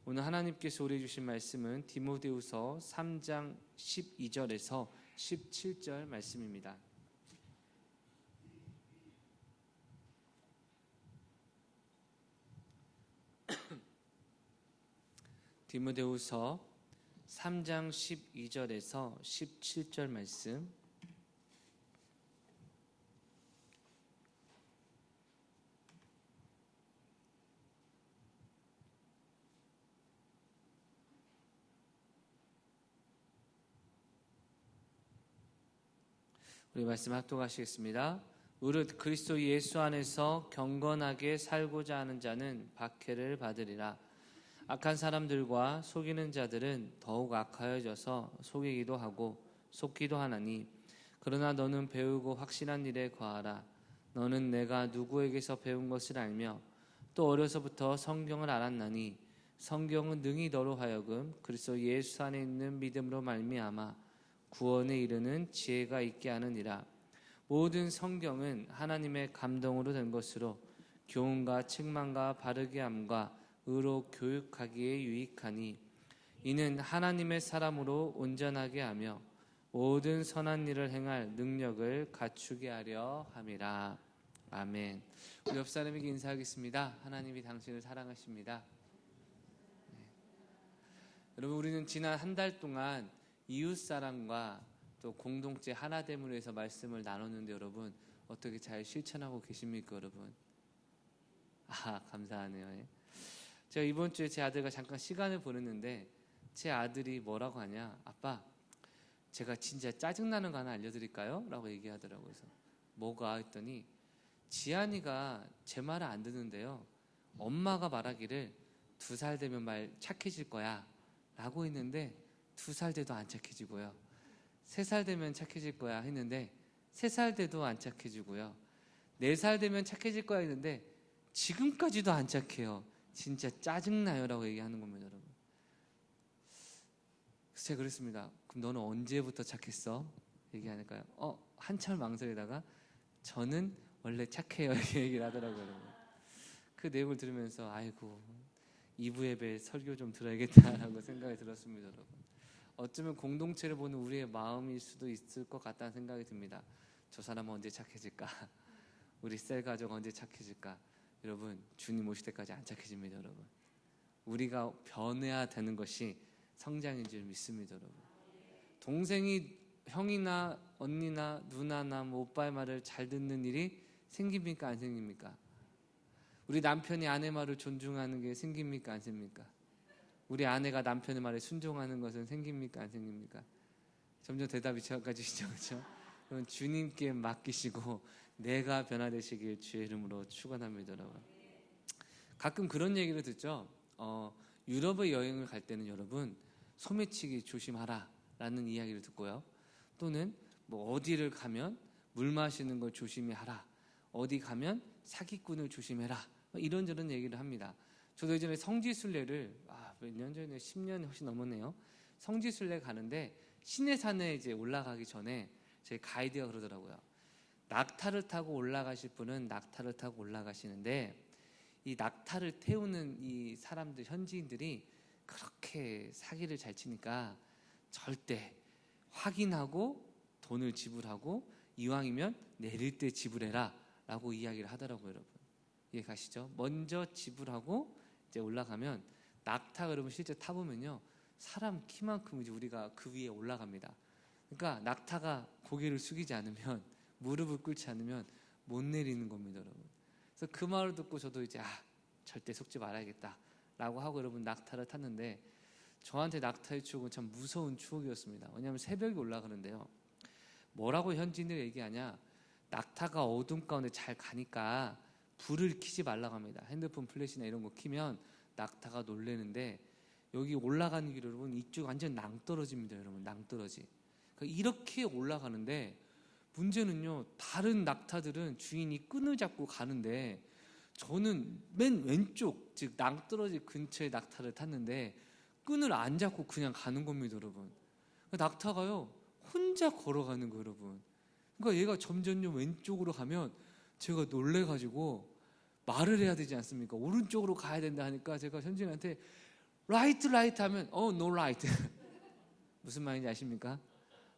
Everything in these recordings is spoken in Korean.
오늘 하나님께서 우리에게 주신 말씀은 디모데후서 3장 12절에서 17절 말씀입니다. 디모데후서 3장 12절에서 17절 말씀. 우리 말씀 합독하시겠습니다. 무릇 그리스도 예수 안에서 경건하게 살고자 하는 자는 박해를 받으리라. 악한 사람들과 속이는 자들은 더욱 악하여져서 속이기도 하고 속기도 하나니, 그러나 너는 배우고 확신한 일에 거하라. 너는 내가 누구에게서 배운 것을 알며 또 어려서부터 성경을 알았나니, 성경은 능히 너로 하여금 그리스도 예수 안에 있는 믿음으로 말미암아 구원에 이르는 지혜가 있게 하느니라. 모든 성경은 하나님의 감동으로 된 것으로 교훈과 책망과 바르게 함과 의로 교육하기에 유익하니, 이는 하나님의 사람으로 온전하게 하며 모든 선한 일을 행할 능력을 갖추게 하려 함이라. 아멘. 우리 옆 사람에게 인사하겠습니다. 하나님이 당신을 사랑하십니다. 여러분, 우리는 지난 한 달 동안 이웃사랑과 또 공동체 하나됨으로 해서 말씀을 나눴는데, 여러분 어떻게 잘 실천하고 계십니까? 여러분, 감사하네요. 제가 이번 주에 제 아들과 잠깐 시간을 보냈는데, 제 아들이 뭐라고 하냐, 아빠 제가 진짜 짜증나는 거 하나 알려드릴까요? 라고 얘기하더라고요. 그래서 뭐가 했더니, 지한이가 제 말을 안 듣는데요, 엄마가 말하기를 2살 되면 말 착해질 거야 라고 했는데 2살 돼도 안 착해지고요, 3살 되면 착해질 거야 했는데 3살 돼도 안 착해지고요, 4살 되면 착해질 거야 했는데 지금까지도 안 착해요. 진짜 짜증나요 라고 얘기하는 겁니다. 여러분, 그래서 제가 그랬습니다. 그럼 너는 언제부터 착했어? 얘기하니까요, 한참 망설이다가 저는 원래 착해요 이렇게 얘기를 하더라고요. 여러분, 그 내용을 들으면서 아이고, 2부 예배 설교 좀 들어야겠다라고 생각이 들었습니다. 여러분, 어쩌면 공동체를 보는 우리의 마음일 수도 있을 것 같다는 생각이 듭니다. 저 사람은 언제 착해질까? 우리 셀 가족 언제 착해질까? 여러분, 주님 오실 때까지 안 착해집니다. 여러분, 우리가 변해야 되는 것이 성장인 줄 믿습니다. 여러분, 동생이 형이나 언니나 누나나 오빠의 말을 잘 듣는 일이 생깁니까? 안 생깁니까? 우리 남편이 아내 말을 존중하는 게 생깁니까? 안 생깁니까? 우리 아내가 남편의 말에 순종하는 것은 생깁니까? 안 생깁니까? 점점 대답이 저까지시죠, 그렇죠? 그럼 주님께 맡기시고 내가 변화되시길 주의 이름으로 축원합니다. 여러분, 가끔 그런 얘기를 듣죠. 유럽에 여행을 갈 때는 여러분, 소매치기 조심하라 라는 이야기를 듣고요, 또는 뭐 어디를 가면 물 마시는 걸 조심히 하라, 어디 가면 사기꾼을 조심해라, 이런저런 얘기를 합니다. 저도 예전에 성지순례를 몇 년 전에, 10년이 훨씬 넘었네요. 성지순례 가는데 시내산에 이제 올라가기 전에 제 가이드가 그러더라고요. 낙타를 타고 올라가실 분은 낙타를 타고 올라가시는데, 이 낙타를 태우는 이 사람들, 현지인들이 그렇게 사기를 잘 치니까 절대 확인하고 돈을 지불하고 이왕이면 내릴 때 지불해라 라고 이야기를 하더라고요. 여러분, 이해 가시죠? 먼저 지불하고 이제 올라가면, 낙타 여러분 실제 타보면요, 사람 키만큼 이제 우리가 그 위에 올라갑니다. 그러니까 낙타가 고개를 숙이지 않으면, 무릎을 꿇지 않으면 못 내리는 겁니다. 여러분, 그래서 그 말을 듣고 저도 이제 절대 속지 말아야겠다 라고 하고 여러분 낙타를 탔는데, 저한테 낙타의 추억은 참 무서운 추억이었습니다. 왜냐하면 새벽에 올라가는데요, 뭐라고 현지인들이 얘기하냐, 낙타가 어둠 가운데 잘 가니까 불을 켜지 말라고 합니다. 핸드폰 플래시나 이런 거 켜면 낙타가 놀래는데, 여기 올라가는 길 여러분, 이쪽 완전 낭떠러지입니다. 여러분, 낭떠러지. 그러니까 이렇게 올라가는데, 문제는요, 다른 낙타들은 주인이 끈을 잡고 가는데 저는 맨 왼쪽, 즉 낭떠러지 근처에 낙타를 탔는데 끈을 안 잡고 그냥 가는 겁니다. 여러분, 낙타가요 혼자 걸어가는 거예요. 여러분, 그러니까 얘가 점점 왼쪽으로 가면 제가 놀래가지고 말을 해야 되지 않습니까? 오른쪽으로 가야 된다 하니까 제가 현진한테 라이트 하면 no right. 무슨 말인지 아십니까?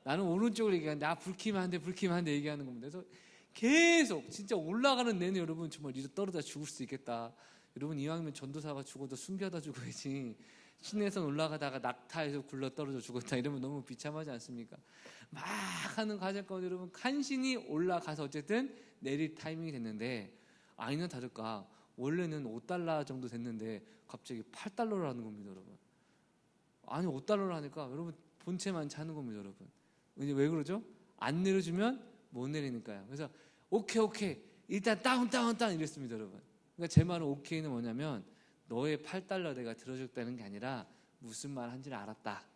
나는 오른쪽으로 얘기하는데 불 켜면 안 돼 얘기하는 겁니다. 그래서 계속 진짜 올라가는 내내 여러분 정말 이제 떨어져 죽을 수 있겠다. 여러분 이왕이면 전도사가 죽어도 숨겨다 죽어야지. 시내선 올라가다가 낙타에서 굴러 떨어져 죽었다 이러면 너무 비참하지 않습니까? 막 하는 과정 가운데 여러분 간신히 올라가서 어쨌든 내릴 타이밍이 됐는데 아니나 다를까 원래는 $5 정도 됐는데 갑자기 $8를 하는 겁니다, 여러분. 아니 5달러를 하니까 여러분 본체만 차는 겁니다, 여러분. 이제 왜 그러죠? 안 내려주면 못 내리니까요. 그래서 오케이 일단 다운 이랬습니다, 여러분. 그러니까 제 말은 오케이는 뭐냐면 너의 $8 내가 들어줬다는 게 아니라 무슨 말 한지를 알았다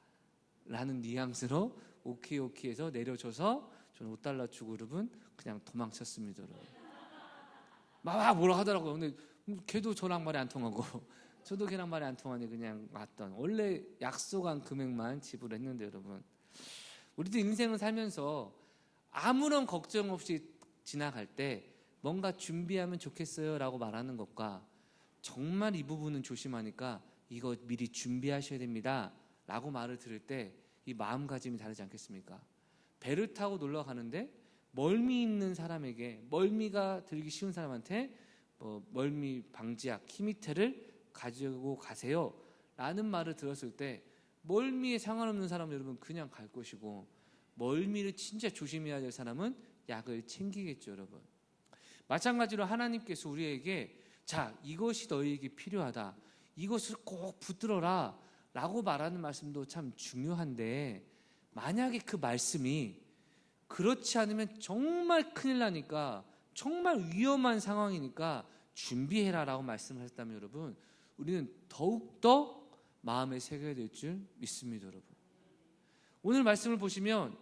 라는 뉘앙스로 오케이에서 내려줘서 저는 $5 주고 여러분 그냥 도망쳤습니다, 여러분. 막 뭐라 하더라고요. 근데 걔도 저랑 말이 안 통하고 저도 걔랑 말이 안 통하니 그냥 왔던 원래 약속한 금액만 지불했는데 여러분 우리도 인생을 살면서 아무런 걱정 없이 지나갈 때 뭔가 준비하면 좋겠어요 라고 말하는 것과 정말 이 부분은 조심하니까 이거 미리 준비하셔야 됩니다 라고 말을 들을 때 이 마음가짐이 다르지 않겠습니까? 배를 타고 놀러 가는데 멀미 있는 사람에게 멀미가 들기 쉬운 사람한테 멀미 방지약 키미테를 가지고 가세요 라는 말을 들었을 때 멀미에 상관없는 사람은 여러분 그냥 갈 것이고 멀미를 진짜 조심해야 될 사람은 약을 챙기겠죠, 여러분. 마찬가지로 하나님께서 우리에게 자 이것이 너희에게 필요하다 이것을 꼭 붙들어라 라고 말하는 말씀도 참 중요한데 만약에 그 말씀이 그렇지 않으면 정말 큰일 나니까 정말 위험한 상황이니까 준비해라 라고 말씀을 하셨다면 여러분 우리는 더욱더 마음에 새겨야 될 줄 믿습니다, 여러분. 오늘 말씀을 보시면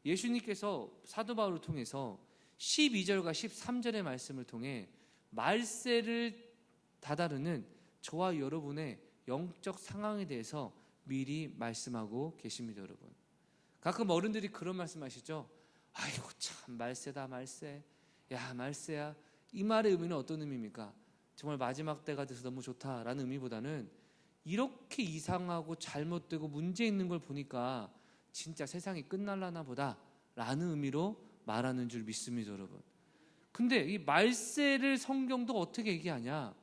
예수님께서 사도 바울을 통해서 12절과 13절의 말씀을 통해 말세를 다다르는 저와 여러분의 영적 상황에 대해서 미리 말씀하고 계십니다, 여러분. 가끔 어른들이 그런 말씀하시죠. 아이고 참 말세다 말세. 야 말세야. 이 말의 의미는 어떤 의미입니까? 정말 마지막 때가 돼서 너무 좋다라는 의미보다는 이렇게 이상하고 잘못되고 문제 있는 걸 보니까 진짜 세상이 끝날라나 보다 라는 의미로 말하는 줄 믿습니다, 여러분. 근데 이 말세를 성경도 어떻게 얘기하냐?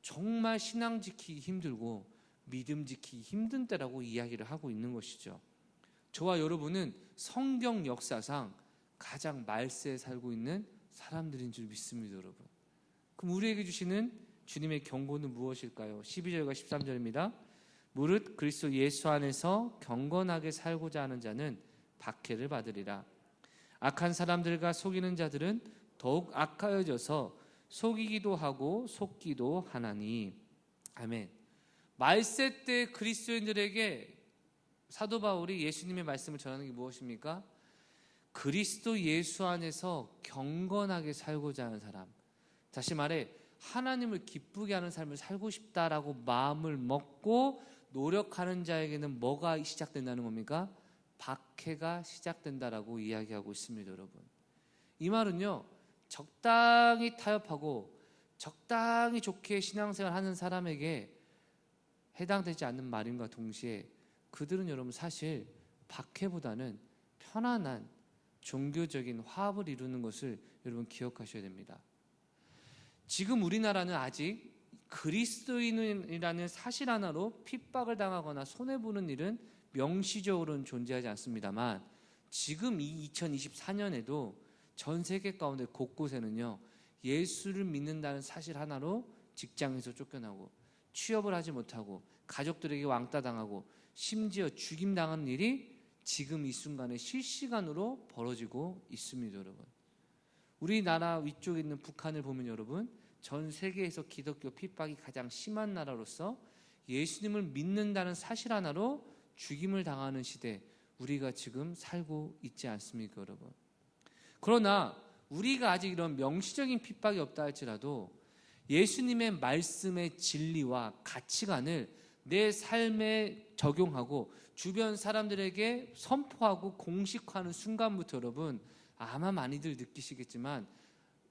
정말 신앙 지키기 힘들고 믿음 지키기 힘든 때라고 이야기를 하고 있는 것이죠. 저와 여러분은 성경 역사상 가장 말세에 살고 있는 사람들인 줄 믿습니다, 여러분. 그럼 우리에게 주시는 주님의 경고는 무엇일까요? 12절과 13절입니다. 무릇 그리스도 예수 안에서 경건하게 살고자 하는 자는 박해를 받으리라. 악한 사람들과 속이는 자들은 더욱 악하여져서 속이기도 하고 속기도 하나니. 아멘. 말세 때 그리스도인들에게 사도 바울이 예수님의 말씀을 전하는 게 무엇입니까? 그리스도 예수 안에서 경건하게 살고자 하는 사람, 다시 말해 하나님을 기쁘게 하는 삶을 살고 싶다라고 마음을 먹고 노력하는 자에게는 뭐가 시작된다는 겁니까? 박해가 시작된다라고 이야기하고 있습니다, 여러분. 이 말은요, 적당히 타협하고 적당히 좋게 신앙생활 하는 사람에게 해당되지 않는 말임과 동시에 그들은 여러분 사실 박해보다는 편안한 종교적인 화합을 이루는 것을 여러분 기억하셔야 됩니다. 지금 우리나라는 아직 그리스도인이라는 사실 하나로 핍박을 당하거나 손해보는 일은 명시적으로는 존재하지 않습니다만 지금 이 2024년에도 전 세계 가운데 곳곳에는요 예수를 믿는다는 사실 하나로 직장에서 쫓겨나고 취업을 하지 못하고 가족들에게 왕따 당하고 심지어 죽임당하는 일이 지금 이 순간에 실시간으로 벌어지고 있습니다, 여러분. 우리나라 위쪽에 있는 북한을 보면 여러분 전 세계에서 기독교 핍박이 가장 심한 나라로서 예수님을 믿는다는 사실 하나로 죽임을 당하는 시대 우리가 지금 살고 있지 않습니까, 여러분? 그러나 우리가 아직 이런 명시적인 핍박이 없다 할지라도 예수님의 말씀의 진리와 가치관을 내 삶에 적용하고 주변 사람들에게 선포하고 공식화하는 순간부터 여러분 아마 많이들 느끼시겠지만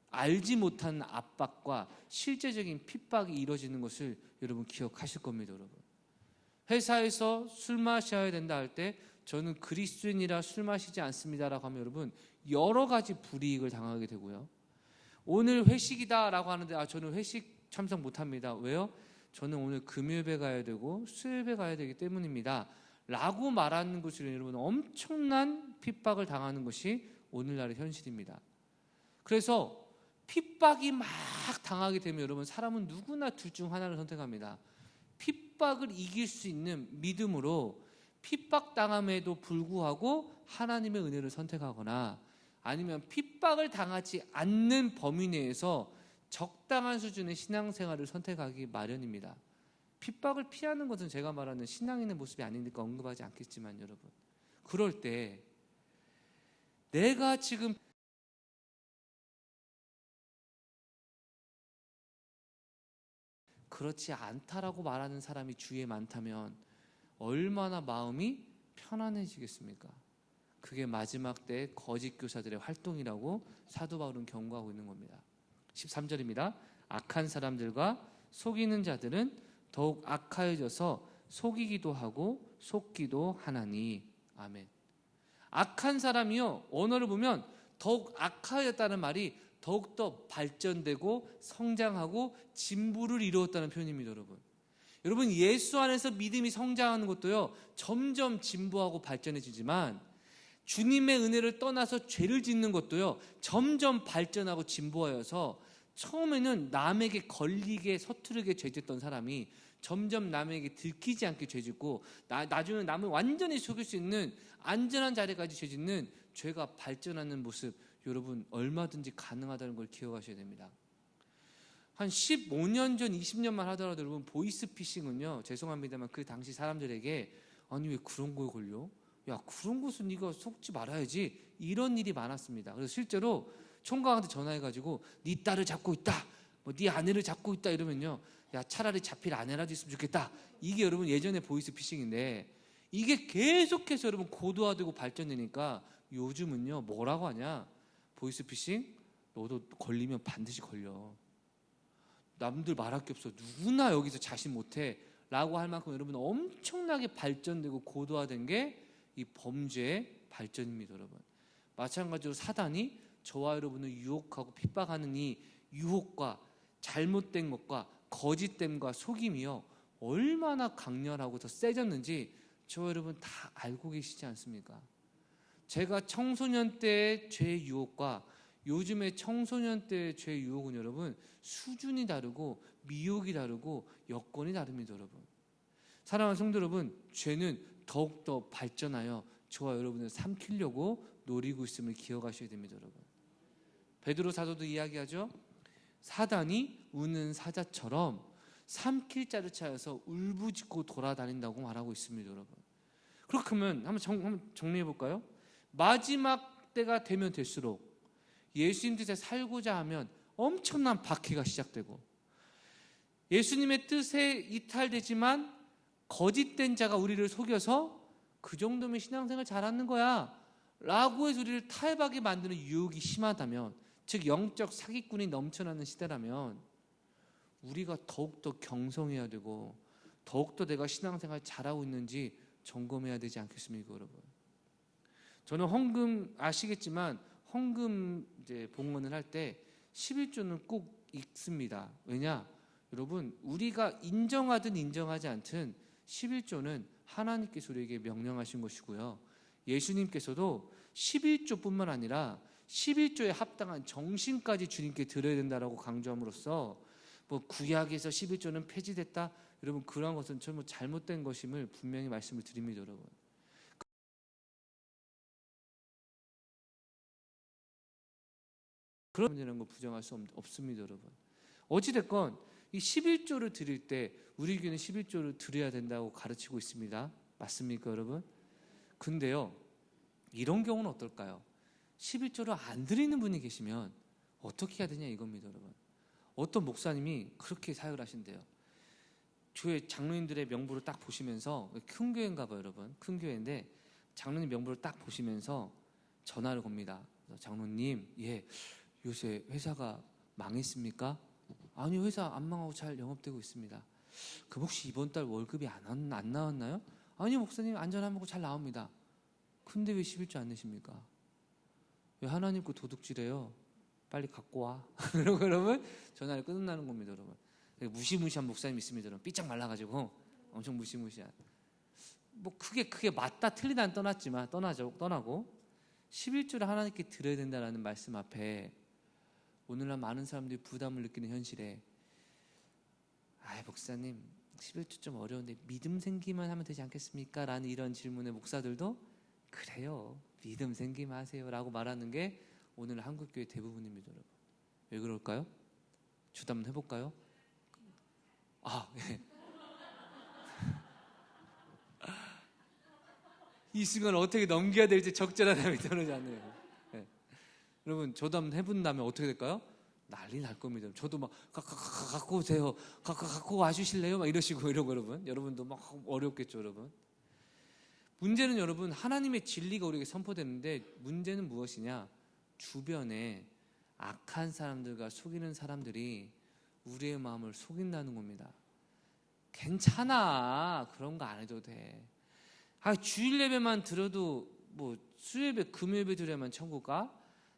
알지 못한 압박과 실제적인 핍박이 이루어지는 것을 여러분 기억하실 겁니다, 여러분. 회사에서 술 마셔야 된다 할 때 저는 그리스도인이라 술 마시지 않습니다라고 하면 여러분 여러 가지 불이익을 당하게 되고요. 오늘 회식이다라고 하는데 저는 회식 참석 못합니다. 왜요? 저는 오늘 금요일에 가야 되고 수요일에 가야 되기 때문입니다 라고 말하는 것으로 여러분 엄청난 핍박을 당하는 것이 오늘날의 현실입니다. 그래서 핍박이 막 당하게 되면 여러분 사람은 누구나 둘 중 하나를 선택합니다. 핍박을 이길 수 있는 믿음으로 핍박당함에도 불구하고 하나님의 은혜를 선택하거나 아니면 핍박을 당하지 않는 범위 내에서 적당한 수준의 신앙생활을 선택하기 마련입니다. 핍박을 피하는 것은 제가 말하는 신앙인의 모습이 아니니까 언급하지 않겠지만 여러분 그럴 때 내가 지금 그렇지 않다라고 말하는 사람이 주위에 많다면 얼마나 마음이 편안해지겠습니까? 그게 마지막 때 거짓 교사들의 활동이라고 사도 바울은 경고하고 있는 겁니다. 13절입니다. 악한 사람들과 속이는 자들은 더욱 악하여져서 속이기도 하고 속기도 하나니. 아멘. 악한 사람이요, 언어를 보면 더욱 악하였다는 말이 더욱더 발전되고 성장하고 진부를 이루었다는 표현입니다. 여러분 예수 안에서 믿음이 성장하는 것도요 점점 진부하고 발전해지지만 주님의 은혜를 떠나서 죄를 짓는 것도요 점점 발전하고 진부하여서 처음에는 남에게 걸리게 서투르게 죄짓던 사람이 점점 남에게 들키지 않게 죄짓고 나중에 남을 완전히 속일 수 있는 안전한 자리까지 죄짓는 죄가 발전하는 모습 여러분 얼마든지 가능하다는 걸 기억하셔야 됩니다. 한 15년 전 20년만 하더라도 여러분 보이스피싱은요 죄송합니다만 그 당시 사람들에게 아니 왜 그런 거에 걸려? 야 그런 것은 네가 속지 말아야지 이런 일이 많았습니다. 그래서 실제로 총각한테 전화해가지고 네 딸을 잡고 있다 뭐 네 아내를 잡고 있다 이러면요 야 차라리 잡힐 아내라도 있으면 좋겠다. 이게 여러분 예전에 보이스피싱인데 이게 계속해서 여러분 고도화되고 발전되니까 요즘은요 뭐라고 하냐 보이스피싱 너도 걸리면 반드시 걸려. 남들 말할 게 없어. 누구나 여기서 자신 못해 라고 할 만큼 여러분 엄청나게 발전되고 고도화된 게 이 범죄의 발전입니다. 여러분 마찬가지로 사단이 저와 여러분을 유혹하고 핍박하는 이 유혹과 잘못된 것과 거짓됨과 속임이요 얼마나 강렬하고 더 세졌는지 저와 여러분 다 알고 계시지 않습니까? 제가 청소년 때의 죄의 유혹과 요즘의 청소년 때의 죄의 유혹은 여러분 수준이 다르고 미혹이 다르고 여건이 다릅니다. 여러분 사랑하는 성도 여러분 죄는 더욱더 발전하여 저와 여러분을 삼키려고 노리고 있음을 기억하셔야 됩니다. 여러분 베드로 사도도 이야기하죠. 사단이 우는 사자처럼 삼킬 자를 찾아서 울부짖고 돌아다닌다고 말하고 있습니다. 여러분 그렇다면 한번 정리해 볼까요? 마지막 때가 되면 될수록 예수님 뜻에 살고자 하면 엄청난 박해가 시작되고 예수님의 뜻에 이탈되지만 거짓된 자가 우리를 속여서 그 정도면 신앙생활 잘하는 거야 라고 해서 우리를 타협하게 만드는 유혹이 심하다면 즉 영적 사기꾼이 넘쳐나는 시대라면 우리가 더욱더 경성해야 되고 더욱더 내가 신앙생활 잘하고 있는지 점검해야 되지 않겠습니까? 여러분 저는 헌금 아시겠지만 헌금 이제 봉헌을 할 때 11조는 꼭 읽습니다. 왜냐? 여러분 우리가 인정하든 인정하지 않든 11조는 하나님께서 우리에게 명령하신 것이고요. 예수님께서도 11조뿐만 아니라 11조에 합당한 정신까지 주님께 드려야 된다라고 강조함으로써 뭐 구약에서 11조는 폐지됐다. 여러분 그러한 것은 전부 잘못된 것임을 분명히 말씀을 드립니다. 여러분 그런 문제라는 거 부정할 수 없습니다. 여러분 어찌됐건 이 11조를 드릴 때 우리 교회는 11조를 드려야 된다고 가르치고 있습니다. 맞습니까 여러분? 근데요 이런 경우는 어떨까요? 11조를 안 드리는 분이 계시면 어떻게 해야 되냐 이겁니다. 여러분 어떤 목사님이 그렇게 사역을 하신대요. 교회 장로님들의 명부를 딱 보시면서 큰 교회인가 봐요. 여러분 큰 교회인데 장로님 명부를 딱 보시면서 전화를 겁니다. 장로님 요새 회사가 망했습니까? 아니요 회사 안 망하고 잘 영업되고 있습니다. 그 혹시 이번 달 월급이 안 나왔나요? 아니요, 목사님, 안전하고 잘 나옵니다. 근데 왜 11조 안 내십니까? 왜 하나님 거 도둑질해요? 빨리 갖고 와. 그러면 전화를 끊는다는 겁니다, 여러분. 무시무시한 목사님 있습니다, 여러분. 삐쩍 말라가지고 엄청 무시무시한. 뭐 크게 맞다 틀리다는 떠나고 11조를 하나님께 드려야 된다는 말씀 앞에 오늘날 많은 사람들이 부담을 느끼는 현실에, 목사님 11조 좀 어려운데 믿음 생기만 하면 되지 않겠습니까? 라는 이런 질문에 목사들도 그래요, 믿음 생기만 하세요 라고 말하는 게 오늘 한국교회 대부분입니다, 여러분. 왜 그럴까요? 저도 한번 해볼까요? 네. 이 순간을 어떻게 넘겨야 될지 적절한 답이 떠오르지 않네요. 네. 여러분, 저도 한번 해본다면 어떻게 될까요? 난리 날 겁니다. 저도 막 갖고 오세요, 갖고 와주실래요? 막 이러시고 이러고, 여러분도 막 어렵겠죠, 여러분. 문제는 여러분, 하나님의 진리가 우리에게 선포되는데 문제는 무엇이냐? 주변에 악한 사람들과 속이는 사람들이 우리의 마음을 속인다는 겁니다. 괜찮아, 그런 거 안 해도 돼. 주일 예배만 들어도 뭐 수요예배, 금요예배 드려야만 천국 가?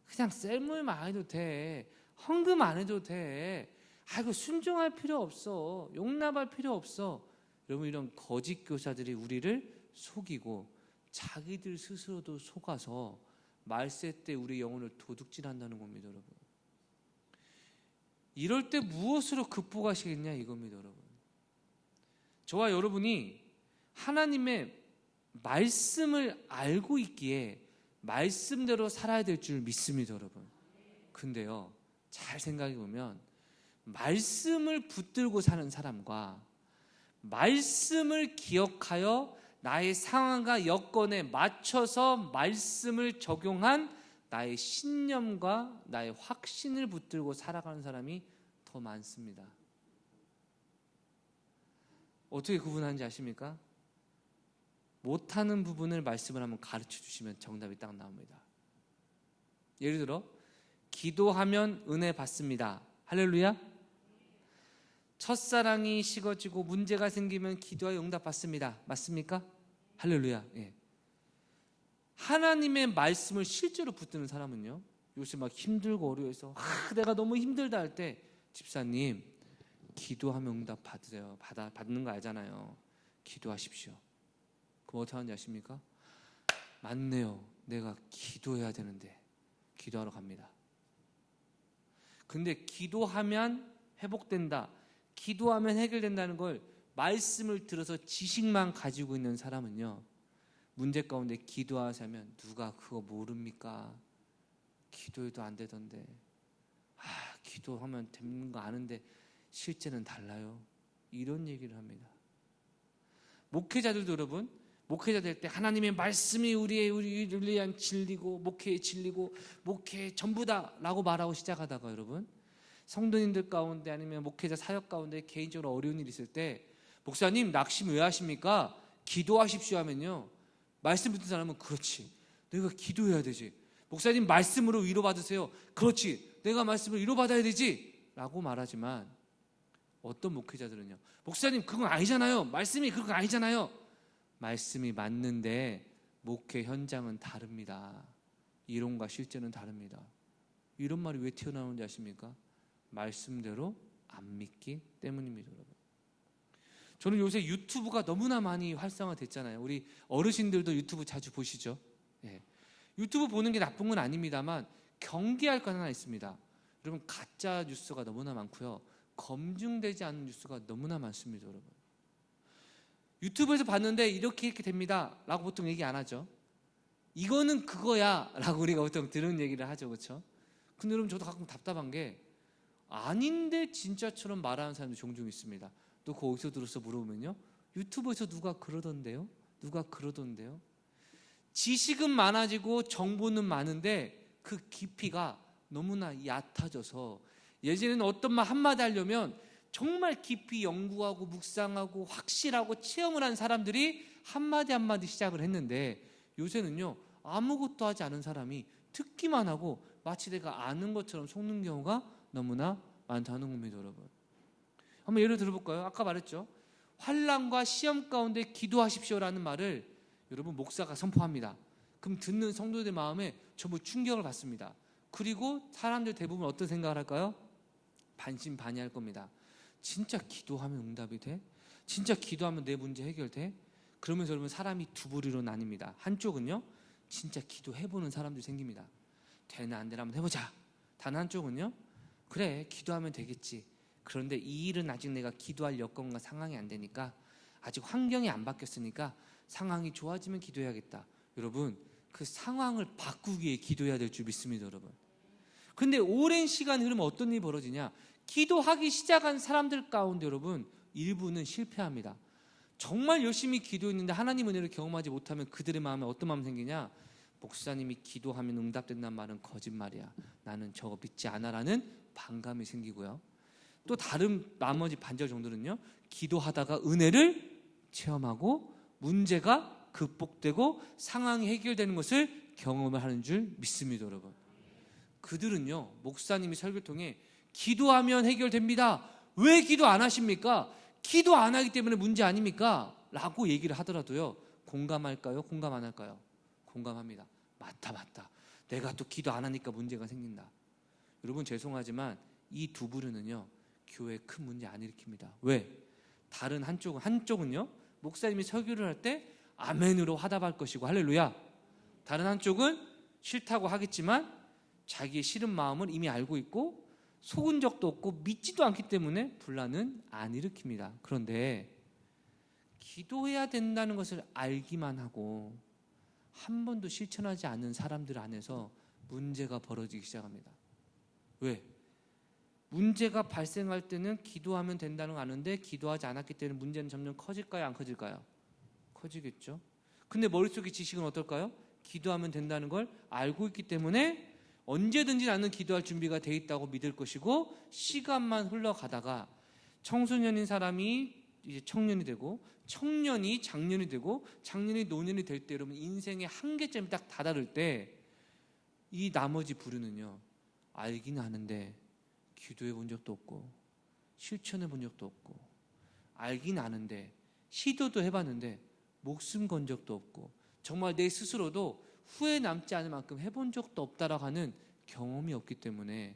그냥 셀모임만 안 해도 돼. 헌금 안 해도 돼. 이거 순종할 필요 없어. 용납할 필요 없어. 여러분, 이런 거짓 교사들이 우리를 속이고 자기들 스스로도 속아서 말세 때 우리 영혼을 도둑질한다는 겁니다, 여러분. 이럴 때 무엇으로 극복하시겠냐 이겁니다, 여러분. 저와 여러분이 하나님의 말씀을 알고 있기에 말씀대로 살아야 될 줄 믿습니다, 여러분. 근데요, 잘 생각해 보면 말씀을 붙들고 사는 사람과 말씀을 기억하여 나의 상황과 여건에 맞춰서 말씀을 적용한 나의 신념과 나의 확신을 붙들고 살아가는 사람이 더 많습니다. 어떻게 구분하는지 아십니까? 못하는 부분을 말씀을 한번 가르쳐 주시면 정답이 딱 나옵니다. 예를 들어 기도하면 은혜 받습니다. 할렐루야. 첫사랑이 식어지고 문제가 생기면 기도하여 응답 받습니다. 맞습니까? 할렐루야. 예. 하나님의 말씀을 실제로 붙드는 사람은요, 요새 막 힘들고 어려워서 내가 너무 힘들다 할 때, 집사님 기도하면 응답 받으세요. 받는 거 알잖아요. 기도하십시오. 그럼 어떻게 하는지 아십니까? 맞네요, 내가 기도해야 되는데 기도하러 갑니다. 근데 기도하면 회복된다, 기도하면 해결된다는 걸 말씀을 들어서 지식만 가지고 있는 사람은요, 문제 가운데 기도하자면 누가 그거 모릅니까? 기도해도 안 되던데, 기도하면 되는 거 아는데 실제는 달라요, 이런 얘기를 합니다. 목회자들도 여러분, 목회자 될 때 하나님의 말씀이 우리를 위한 진리고 목회의 진리고 목회의 전부다라고 말하고 시작하다가 여러분, 성도님들 가운데 아니면 목회자 사역 가운데 개인적으로 어려운 일이 있을 때, 목사님 낙심 왜 하십니까? 기도하십시오 하면요, 말씀 듣는 사람은 그렇지, 내가 기도해야 되지. 목사님 말씀으로 위로받으세요. 그렇지, 내가 말씀으로 위로받아야 되지 라고 말하지만, 어떤 목회자들은요, 목사님 그건 아니잖아요, 말씀이 그건 아니잖아요. 말씀이 맞는데 목회 현장은 다릅니다. 이론과 실제는 다릅니다. 이런 말이 왜 튀어나오는지 아십니까? 말씀대로 안 믿기 때문입니다, 여러분. 저는 요새 유튜브가 너무나 많이 활성화됐잖아요. 우리 어르신들도 유튜브 자주 보시죠? 예. 유튜브 보는 게 나쁜 건 아닙니다만 경계할 건 하나 있습니다. 여러분, 가짜 뉴스가 너무나 많고요, 검증되지 않은 뉴스가 너무나 많습니다, 여러분. 유튜브에서 봤는데 이렇게 됩니다 라고 보통 얘기 안 하죠. 이거는 그거야 라고 우리가 보통 들은 얘기를 하죠, 그렇죠? 근데 여러분, 저도 가끔 답답한 게 아닌데 진짜처럼 말하는 사람들이 종종 있습니다. 또 그거 어디서 들었어 물어보면요, 유튜브에서 누가 그러던데요, 누가 그러던데요. 지식은 많아지고 정보는 많은데 그 깊이가 너무나 얕아져서, 예전에는 어떤 말 한마디 하려면 정말 깊이 연구하고 묵상하고 확실하고 체험을 한 사람들이 한마디 한마디 시작을 했는데, 요새는요 아무것도 하지 않은 사람이 듣기만 하고 마치 내가 아는 것처럼 속는 경우가 너무나 많다는 겁니다, 여러분. 한번 예를 들어볼까요? 아까 말했죠. 환난과 시험 가운데 기도하십시오라는 말을 여러분 목사가 선포합니다. 그럼 듣는 성도들 마음에 전부 충격을 받습니다. 그리고 사람들 대부분 어떤 생각을 할까요? 반신반의할 겁니다. 진짜 기도하면 응답이 돼? 진짜 기도하면 내 문제 해결돼? 그러면서 여러분 사람이 두 부류로 나뉩니다. 한쪽은요, 진짜 기도해보는 사람들이 생깁니다. 되나 안 되나 한번 해보자. 다른 한쪽은요, 그래 기도하면 되겠지. 그런데 이 일은 아직 내가 기도할 여건과 상황이 안 되니까, 아직 환경이 안 바뀌었으니까 상황이 좋아지면 기도해야겠다. 여러분, 그 상황을 바꾸기 위해 기도해야 될 줄 믿습니다. 여러분. 근데 오랜 시간 흐르면 어떤 일이 벌어지냐, 기도하기 시작한 사람들 가운데 여러분 일부는 실패합니다. 정말 열심히 기도했는데 하나님 은혜를 경험하지 못하면 그들의 마음에 어떤 마음이 생기냐, 목사님이 기도하면 응답된다는 말은 거짓말이야, 나는 저거 믿지 않아 라는 반감이 생기고요. 또 다른 나머지 반절 정도는요, 기도하다가 은혜를 체험하고 문제가 극복되고 상황이 해결되는 것을 경험을 하는 줄 믿습니다. 여러분, 그들은요, 목사님이 설교를 통해 기도하면 해결됩니다, 왜 기도 안 하십니까? 기도 안 하기 때문에 문제 아닙니까? 라고 얘기를 하더라도요, 공감할까요? 공감 안 할까요? 공감합니다. 맞다. 내가 또 기도 안 하니까 문제가 생긴다. 여러분, 죄송하지만 이 두 부류는요, 교회에 큰 문제 안 일으킵니다. 왜? 다른 한쪽은요, 목사님이 설교를 할 때 아멘으로 화답할 것이고 할렐루야. 다른 한쪽은 싫다고 하겠지만 자기의 싫은 마음을 이미 알고 있고 속은 적도 없고 믿지도 않기 때문에 분란은 안 일으킵니다. 그런데 기도해야 된다는 것을 알기만 하고 한 번도 실천하지 않는 사람들 안에서 문제가 벌어지기 시작합니다. 왜? 문제가 발생할 때는 기도하면 된다는 거 아는데 기도하지 않았기 때문에 문제는 점점 커질까요? 안 커질까요? 커지겠죠. 근데 머릿속의 지식은 어떨까요? 기도하면 된다는 걸 알고 있기 때문에 언제든지 나는 기도할 준비가 돼 있다고 믿을 것이고, 시간만 흘러가다가 청소년인 사람이 이제 청년이 되고, 청년이 장년이 되고, 장년이 노년이 될 때 여러분 인생의 한계점이 딱 다다를 때 이 나머지 부류는요, 알긴 아는데 기도해 본 적도 없고 실천해 본 적도 없고, 알긴 아는데 시도도 해봤는데 목숨 건 적도 없고 정말 내 스스로도 후회 남지 않을 만큼 해본 적도 없다라고 하는 경험이 없기 때문에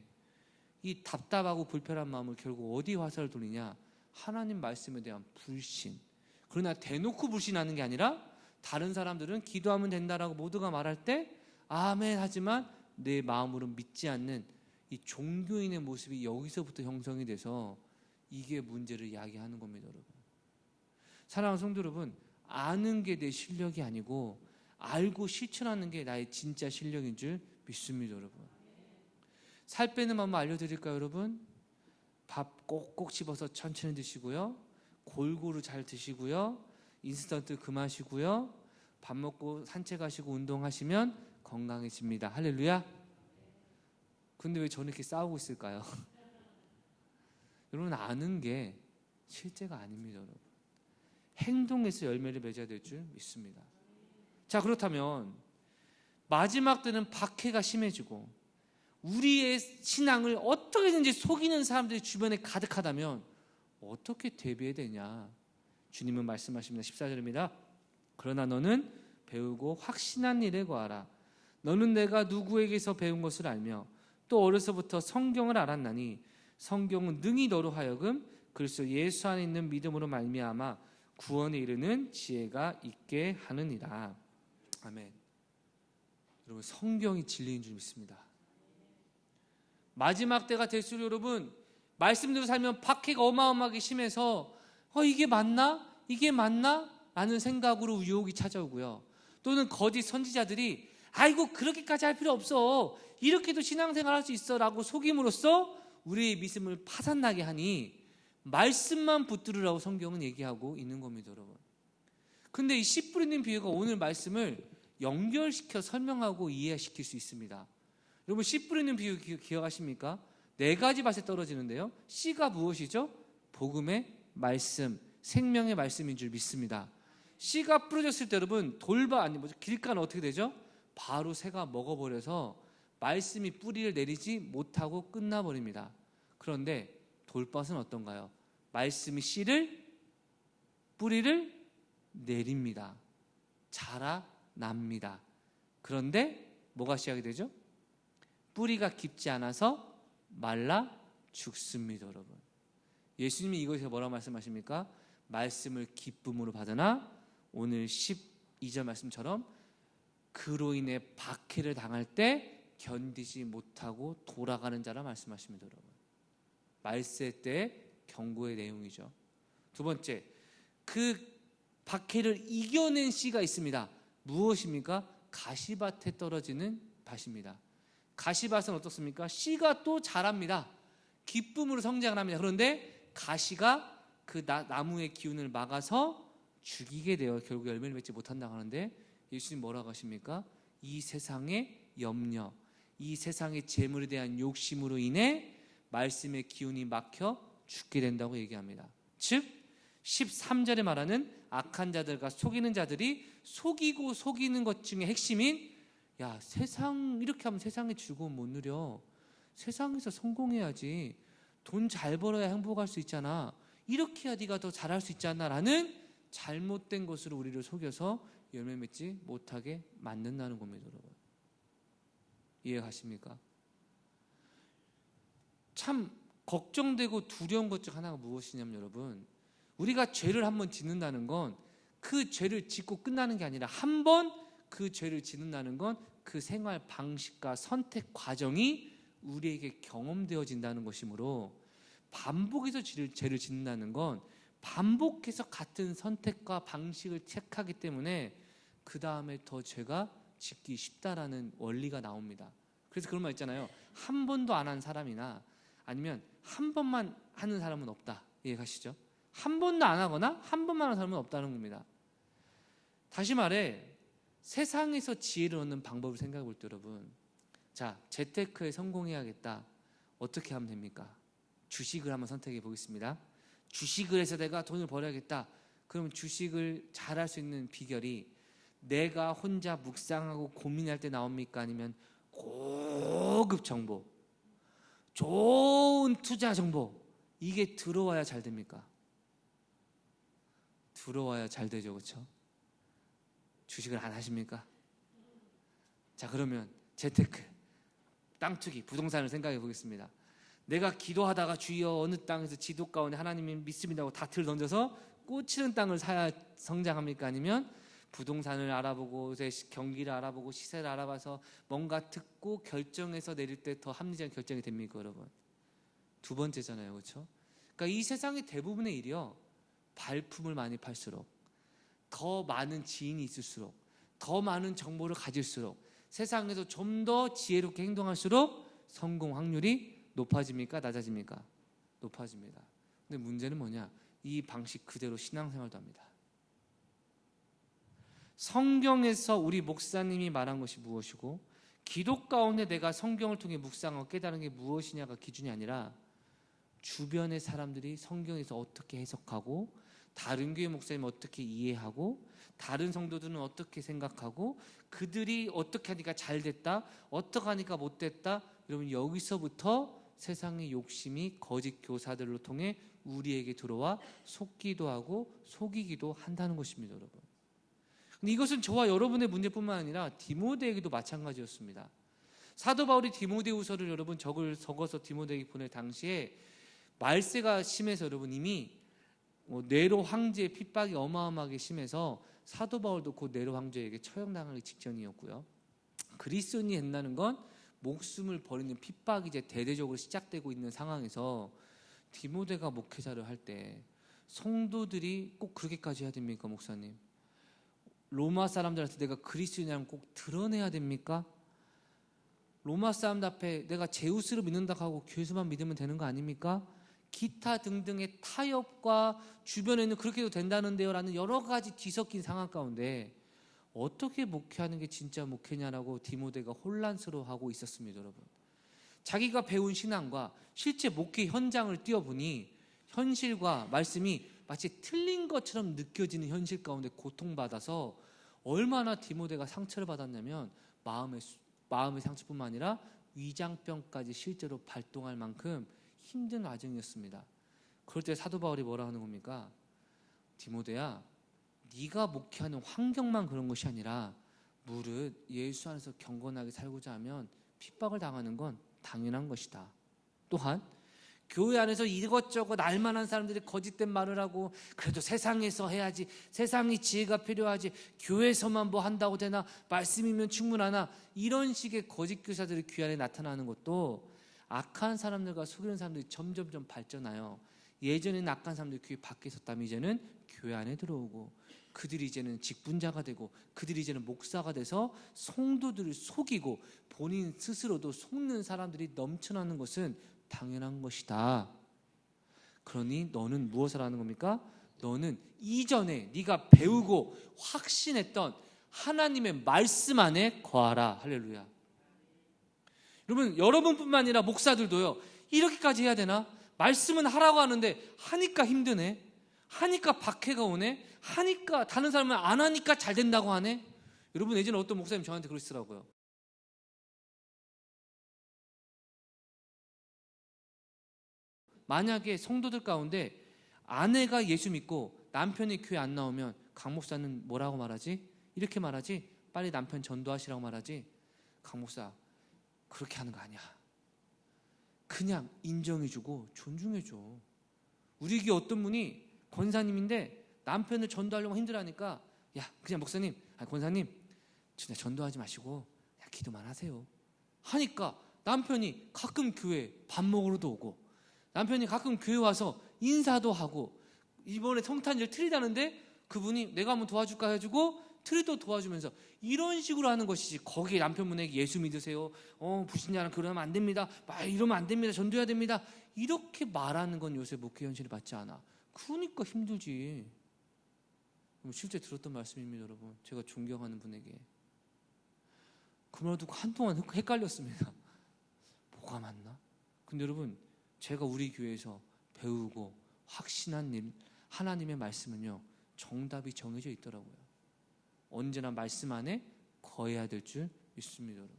이 답답하고 불편한 마음을 결국 어디에 화살을 돌리냐, 하나님 말씀에 대한 불신. 그러나 대놓고 불신하는 게 아니라 다른 사람들은 기도하면 된다라고 모두가 말할 때 아멘 하지만 내 마음으로 믿지 않는 이 종교인의 모습이 여기서부터 형성이 돼서 이게 문제를 이야기하는 겁니다. 여러분, 사랑하는 성도 여러분, 아는 게 내 실력이 아니고 알고 실천하는 게 나의 진짜 실력인 줄 믿습니다. 여러분, 살 빼는 방법 알려드릴까요? 여러분, 밥 꼭꼭 씹어서 천천히 드시고요, 골고루 잘 드시고요, 인스턴트 금하시고요, 밥 먹고 산책하시고 운동하시면 건강해집니다. 할렐루야. 근데 왜 저는 이렇게 싸우고 있을까요? 여러분, 아는 게 실제가 아닙니다. 여러분, 행동에서 열매를 맺어야 될 줄 믿습니다. 자, 그렇다면 마지막 때는 박해가 심해지고 우리의 신앙을 어떻게든지 속이는 사람들이 주변에 가득하다면 어떻게 대비해야 되냐? 주님은 말씀하십니다. 14절입니다. 그러나 너는 배우고 확신한 일에 거하라. 너는 내가 누구에게서 배운 것을 알며 또 어려서부터 성경을 알았나니 성경은 능히 너로 하여금 그리스도 예수 안에 있는 믿음으로 말미암아 구원에 이르는 지혜가 있게 하느니라. 아멘. 여러분, 성경이 진리인 줄 믿습니다. 마지막 때가 될수록 여러분, 말씀대로 살면 박해가 어마어마하게 심해서 이게 맞나? 이게 맞나? 라는 생각으로 유혹이 찾아오고요. 또는 거짓 선지자들이 아이고 그렇게까지 할 필요 없어, 이렇게도 신앙생활 할 수 있어 라고 속임으로써 우리의 믿음을 파산나게 하니 말씀만 붙들으라고 성경은 얘기하고 있는 겁니다. 여러분, 근데 이 씨 뿌리는 비유가 오늘 말씀을 연결시켜 설명하고 이해시킬 수 있습니다. 여러분, 씨 뿌리는 비유 기억하십니까? 4가지 밭에 떨어지는데요, 씨가 무엇이죠? 복음의 말씀, 생명의 말씀인 줄 믿습니다. 씨가 뿌려졌을 때 여러분, 길가는 어떻게 되죠? 바로 새가 먹어버려서 말씀이 뿌리를 내리지 못하고 끝나버립니다. 그런데 돌밭은 어떤가요? 말씀이 씨를 뿌리를 내립니다. 자라납니다. 그런데 뭐가 시작이 되죠? 뿌리가 깊지 않아서 말라 죽습니다. 여러분, 예수님이 이것에서 뭐라고 말씀하십니까? 말씀을 기쁨으로 받으나 오늘 12절 말씀처럼 그로 인해 박해를 당할 때 견디지 못하고 돌아가는 자라 말씀하십니다. 여러분, 말세 때 경고의 내용이죠. 두 번째, 그 박해를 이겨낸 씨가 있습니다. 무엇입니까? 가시밭에 떨어지는 밭입니다. 가시밭은 어떻습니까? 씨가 또 자랍니다. 기쁨으로 성장을 합니다. 그런데 가시가 그 나무의 기운을 막아서 죽이게 되어 결국 열매를 맺지 못한다고 하는데, 예수님 뭐라고 하십니까? 이 세상의 염려, 이 세상의 재물에 대한 욕심으로 인해 말씀의 기운이 막혀 죽게 된다고 얘기합니다. 즉 13절에 말하는 악한 자들과 속이는 자들이 속이고 속이는 것 중에 핵심인, 야, 세상 이렇게 하면 세상의 즐거움 못 누려, 세상에서 성공해야지, 돈 잘 벌어야 행복할 수 있잖아, 이렇게 해야 네가 더 잘할 수 있지 않나 라는 잘못된 것으로 우리를 속여서 열매 맺지 못하게 만든다는 겁니다. 여러분, 이해가십니까? 참 걱정되고 두려운 것 중 하나가 무엇이냐면, 여러분, 우리가 죄를 한번 짓는다는 건 그 죄를 짓고 끝나는 게 아니라 한 번 그 죄를 짓는다는 건 그 생활 방식과 선택 과정이 우리에게 경험되어진다는 것이므로, 반복해서 죄를 짓는다는 건 반복해서 같은 선택과 방식을 택하기 때문에 그 다음에 더 죄가 짓기 쉽다라는 원리가 나옵니다. 그래서 그런 말 있잖아요. 한 번도 안 한 사람이나 아니면 한 번만 하는 사람은 없다. 이해가시죠? 한 번도 안 하거나 한 번만 하는 사람은 없다는 겁니다. 다시 말해, 세상에서 지혜를 얻는 방법을 생각해 볼 때, 여러분, 자, 재테크에 성공해야겠다. 어떻게 하면 됩니까? 주식을 한번 선택해 보겠습니다. 주식을 해서 내가 돈을 벌어야겠다. 그러면 주식을 잘할 수 있는 비결이 내가 혼자 묵상하고 고민할 때 나옵니까? 아니면 고급 정보, 좋은 투자 정보, 이게 들어와야 잘 됩니까? 들어와야 잘 되죠. 그렇죠? 주식을 안 하십니까? 자, 그러면 재테크, 땅 투기, 부동산을 생각해 보겠습니다. 내가 기도하다가 주여 어느 땅에서 지도 가운데 하나님이 믿습니다고 다트를 던져서 꽂히는 땅을 사야 성장합니까? 아니면 부동산을 알아보고 경기를 알아보고 시세를 알아봐서 뭔가 듣고 결정해서 내릴 때 더 합리적인 결정이 됩니까? 여러분, 두 번째잖아요. 그렇죠? 그러니까 이 세상의 대부분의 일이요, 발품을 많이 팔수록, 더 많은 지인이 있을수록, 더 많은 정보를 가질수록, 세상에서 좀 더 지혜롭게 행동할수록 성공 확률이 높아집니까? 낮아집니까? 높아집니다. 근데 문제는 뭐냐? 이 방식 그대로 신앙생활도 합니다. 성경에서 우리 목사님이 말한 것이 무엇이고, 기도 가운데 내가 성경을 통해 묵상하고 깨달은 게 무엇이냐가 기준이 아니라, 주변의 사람들이 성경에서 어떻게 해석하고, 다른 교회 목사님은 어떻게 이해하고, 다른 성도들은 어떻게 생각하고, 그들이 어떻게 하니까 잘 됐다, 어떻게 하니까 못 됐다. 여러분, 여기서부터 세상의 욕심이 거짓 교사들로 통해 우리에게 들어와 속기도 하고 속이기도 한다는 것입니다. 여러분, 근데 이것은 저와 여러분의 문제뿐만 아니라 디모데에게도 마찬가지였습니다. 사도 바울이 디모데후서를 여러분 적어서 디모데에게 보낼 당시에 말세가 심해서, 여러분, 이미 네로 황제의 핍박이 어마어마하게 심해서 사도 바울도 곧 네로 황제에게 처형당하기 직전이었고요. 그리스도인이 된다는 건 목숨을 버리는 핍박이 이제 대대적으로 시작되고 있는 상황에서 디모데가 목회자를 할 때 성도들이 꼭 그렇게까지 해야 됩니까? 목사님, 로마 사람들한테 내가 그리스도인이라면 꼭 드러내야 됩니까? 로마 사람들 앞에 내가 제우스를 믿는다고 하고 교수만 믿으면 되는 거 아닙니까? 기타 등등의 타협과 주변에는 그렇게 해도 된다는데요 라는 여러 가지 뒤섞인 상황 가운데 어떻게 목회하는 게 진짜 목회냐라고 디모데가 혼란스러워하고 있었습니다. 여러분, 자기가 배운 신앙과 실제 목회 현장을 뛰어보니 현실과 말씀이 마치 틀린 것처럼 느껴지는 현실 가운데 고통받아서 얼마나 디모데가 상처를 받았냐면, 마음의 상처뿐만 아니라 위장병까지 실제로 발동할 만큼 힘든 와중이었습니다. 그럴 때 사도 바울이 뭐라 하는 겁니까? 디모데야, 네가 목회하는 환경만 그런 것이 아니라 무릇 예수 안에서 경건하게 살고자 하면 핍박을 당하는 건 당연한 것이다. 또한 교회 안에서 이것저것 알만한 사람들이 거짓된 말을 하고 그래도 세상에서 해야지, 세상이 지혜가 필요하지, 교회에서만 뭐 한다고 되나, 말씀이면 충분하나, 이런 식의 거짓 교사들이 귀 안에 나타나는 것도 악한 사람들과 속이는 사람들이 점점점 발전하여 예전에는 악한 사람들이 귀 밖에 있었다면 이제는 교회 안에 들어오고 그들이 이제는 직분자가 되고 그들이 이제는 목사가 돼서 성도들을 속이고 본인 스스로도 속는 사람들이 넘쳐나는 것은 당연한 것이다. 그러니 너는 무엇을 하는 겁니까? 너는 이전에 네가 배우고 확신했던 하나님의 말씀 안에 거하라. 할렐루야. 여러분뿐만 아니라 목사들도요, 이렇게까지 해야 되나? 말씀은 하라고 하는데 하니까 힘드네, 하니까 박해가 오네, 하니까, 다른 사람은 안 하니까 잘 된다고 하네. 여러분, 예전에 어떤 목사님 저한테 그러시더라고요. 만약에 성도들 가운데 아내가 예수 믿고 남편이 교회 안 나오면 강 목사는 뭐라고 말하지? 이렇게 말하지? 빨리 남편 전도하시라고 말하지? 강 목사, 그렇게 하는 거 아니야. 그냥 인정해주고 존중해줘. 우리 교회 어떤 분이 권사님인데 남편을 전도하려고 힘들어하니까, 야, 그냥 목사님, 권사님, 진짜 전도하지 마시고 그냥 기도만 하세요 하니까 남편이 가끔 교회 밥 먹으러도 오고, 남편이 가끔 교회 와서 인사도 하고, 이번에 성탄절 트리다는데 그분이 내가 한번 도와줄까 해주고 트리도 도와주면서, 이런 식으로 하는 것이지, 거기에 남편분에게 예수 믿으세요, 불신자는 그러면 안 됩니다, 이러면 안 됩니다, 전도해야 됩니다, 이렇게 말하는 건 요새 목회 현실이 맞지 않아. 그러니까 힘들지. 실제 들었던 말씀입니다, 여러분. 제가 존경하는 분에게 그 말 듣고 한동안 헷갈렸습니다. 뭐가 맞나? 근데 여러분, 제가 우리 교회에서 배우고 확신한 일, 하나님의 말씀은요, 정답이 정해져 있더라고요. 언제나 말씀 안에 거해야 될 줄 믿습니다, 여러분.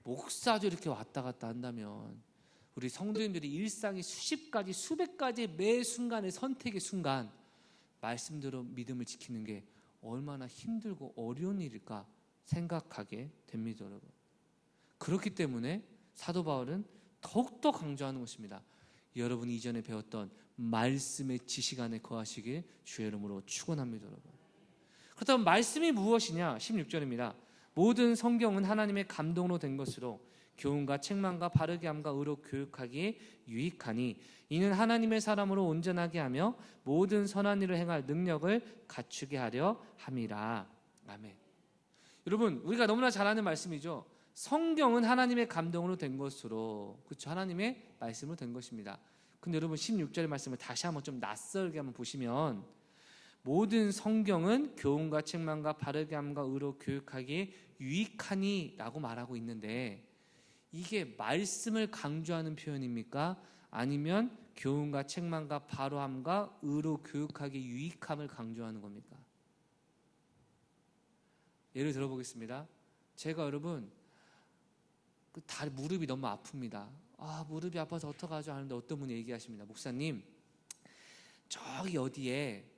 목사도 이렇게 왔다 갔다 한다면 우리 성도님들이 일상이 수십 가지, 수백 가지 매 순간의 선택의 순간 말씀대로 믿음을 지키는 게 얼마나 힘들고 어려운 일일까 생각하게 됩니다, 여러분. 그렇기 때문에 사도 바울은 더욱더 강조하는 것입니다. 여러분이 이전에 배웠던 말씀의 지식 안에 거하시길 주의 이름으로 축원합니다, 여러분. 그렇다면 말씀이 무엇이냐? 16절입니다. 모든 성경은 하나님의 감동으로 된 것으로 교훈과 책망과 바르게 함과 의로 교육하기에 유익하니 이는 하나님의 사람으로 온전하게 하며 모든 선한 일을 행할 능력을 갖추게 하려 함이라. 아멘. 여러분, 우리가 너무나 잘 아는 말씀이죠. 성경은 하나님의 감동으로 된 것으로, 그렇죠, 하나님의 말씀으로 된 것입니다. 근데 여러분, 16절의 말씀을 다시 한번 좀 낯설게 한번 보시면, 모든 성경은 교훈과 책망과 바르게 함과 의로 교육하기에 유익하니 라고 말하고 있는데, 이게 말씀을 강조하는 표현입니까? 아니면 교훈과 책망과 바로함과 의로 교육하기에 유익함을 강조하는 겁니까? 예를 들어보겠습니다. 제가 여러분, 다리 무릎이 너무 아픕니다. 무릎이 아파서 어떡하죠 하는데 어떤 분이 얘기하십니다. 목사님, 저기 어디에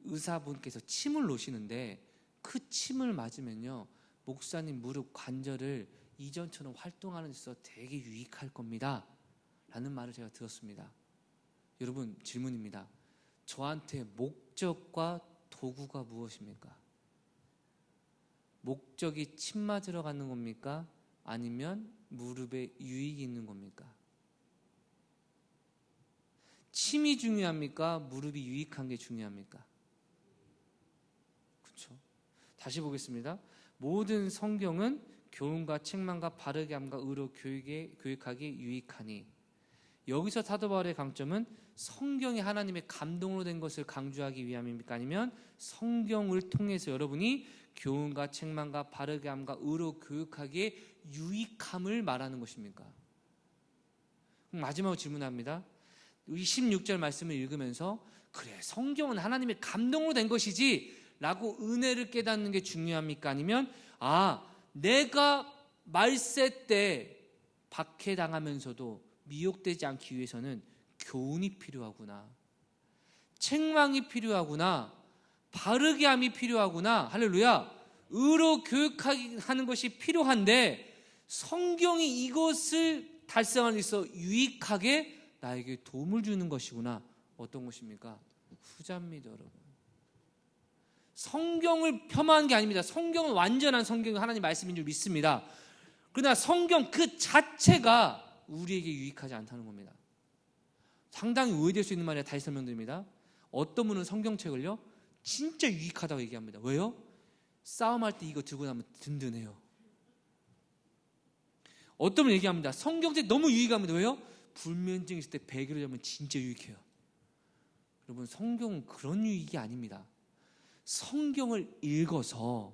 의사분께서 침을 놓으시는데 그 침을 맞으면요, 목사님 무릎 관절을 이전처럼 활동하는 데 있어서 되게 유익할 겁니다 라는 말을 제가 들었습니다. 여러분, 질문입니다. 저한테 목적과 도구가 무엇입니까? 목적이 침 맞으러 가는 겁니까? 아니면 무릎에 유익이 있는 겁니까? 침이 중요합니까? 무릎이 유익한 게 중요합니까? 그렇죠? 다시 보겠습니다. 모든 성경은 교훈과 책망과 바르게 함과 의로 교육하기에 유익하니, 여기서 사도 바울의 강점은 성경이 하나님의 감동으로 된 것을 강조하기 위함입니까? 아니면 성경을 통해서 여러분이 교훈과 책망과 바르게 함과 의로 교육하기에 유익함을 말하는 것입니까? 마지막으로 질문합니다. 이 16절 말씀을 읽으면서, 그래, 성경은 하나님의 감동으로 된 것이지 라고 은혜를 깨닫는 게 중요합니까? 아니면 내가 말세 때 박해당하면서도 미혹되지 않기 위해서는 교훈이 필요하구나. 책망이 필요하구나. 바르게 함이 필요하구나. 할렐루야. 의로 교육하는 것이 필요한데 성경이 이것을 달성하는 데 있어 유익하게 나에게 도움을 주는 것이구나. 어떤 것입니까? 후자입니다, 여러분. 성경을 폄하한 게 아닙니다. 성경은 완전한 성경이 하나님 말씀인 줄 믿습니다. 그러나 성경 그 자체가 우리에게 유익하지 않다는 겁니다. 상당히 오해될 수 있는 말이라 다시 설명드립니다. 어떤 분은 성경책을요 진짜 유익하다고 얘기합니다. 왜요? 싸움할 때 이거 들고 나면 든든해요. 어떤 분은 얘기합니다. 성경책 너무 유익합니다. 왜요? 불면증 있을 때 베개를 잡으면 진짜 유익해요. 여러분, 성경은 그런 유익이 아닙니다. 성경을 읽어서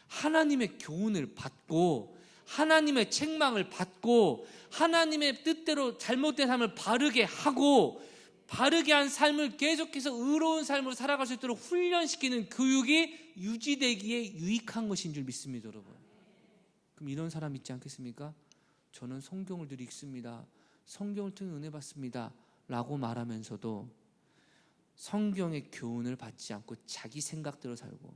하나님의 교훈을 받고 하나님의 책망을 받고 하나님의 뜻대로 잘못된 삶을 바르게 하고 바르게 한 삶을 계속해서 의로운 삶으로 살아갈 수 있도록 훈련시키는 교육이 유지되기에 유익한 것인 줄 믿습니다, 여러분. 그럼 이런 사람 있지 않겠습니까? 저는 성경을 늘 읽습니다. 성경을 통해 은혜 받습니다. 라고 말하면서도 성경의 교훈을 받지 않고 자기 생각대로 살고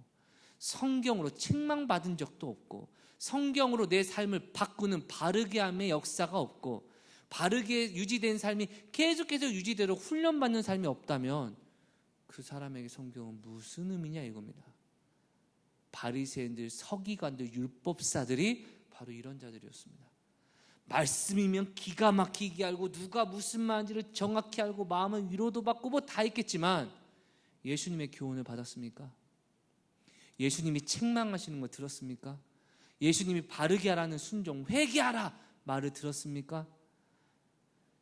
성경으로 책망받은 적도 없고 성경으로 내 삶을 바꾸는 바르게 함의 역사가 없고 바르게 유지된 삶이 계속해서 유지되도록 훈련받는 삶이 없다면 그 사람에게 성경은 무슨 의미냐 이겁니다. 바리새인들, 서기관들, 율법사들이 바로 이런 자들이었습니다. 말씀이면 기가 막히게 알고 누가 무슨 말인지를 정확히 알고 마음의 위로도 받고 뭐 다 있겠지만 예수님의 교훈을 받았습니까? 예수님이 책망하시는 거 들었습니까? 예수님이 바르게 하라는 순종, 회개하라 말을 들었습니까?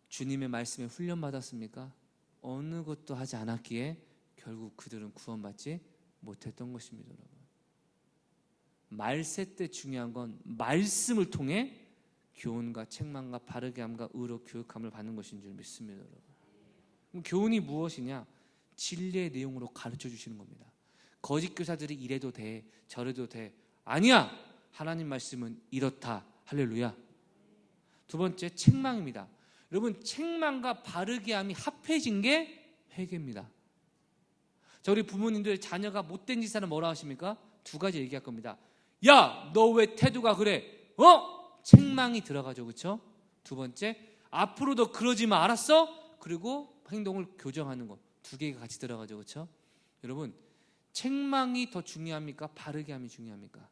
주님의 말씀에 훈련받았습니까? 어느 것도 하지 않았기에 결국 그들은 구원받지 못했던 것입니다, 여러분. 말세 때 중요한 건 말씀을 통해 교훈과 책망과 바르게 함과 의로 교육함을 받는 것인 줄 믿습니다, 여러분. 그럼 교훈이 무엇이냐? 진리의 내용으로 가르쳐 주시는 겁니다. 거짓 교사들이 이래도 돼, 저래도 돼. 아니야! 하나님 말씀은 이렇다. 할렐루야. 두 번째, 책망입니다. 여러분, 책망과 바르게 함이 합해진 게 회개입니다. 자, 우리 부모님들 자녀가 못된 짓 하면 뭐라 하십니까? 두 가지 얘기할 겁니다. 야, 너 왜 태도가 그래? 책망이 들어가죠, 그렇죠? 두 번째, 앞으로도 그러지 마, 알았어? 그리고 행동을 교정하는 것, 두 개가 같이 들어가죠, 그렇죠? 여러분, 책망이 더 중요합니까? 바르게 함이 중요합니까?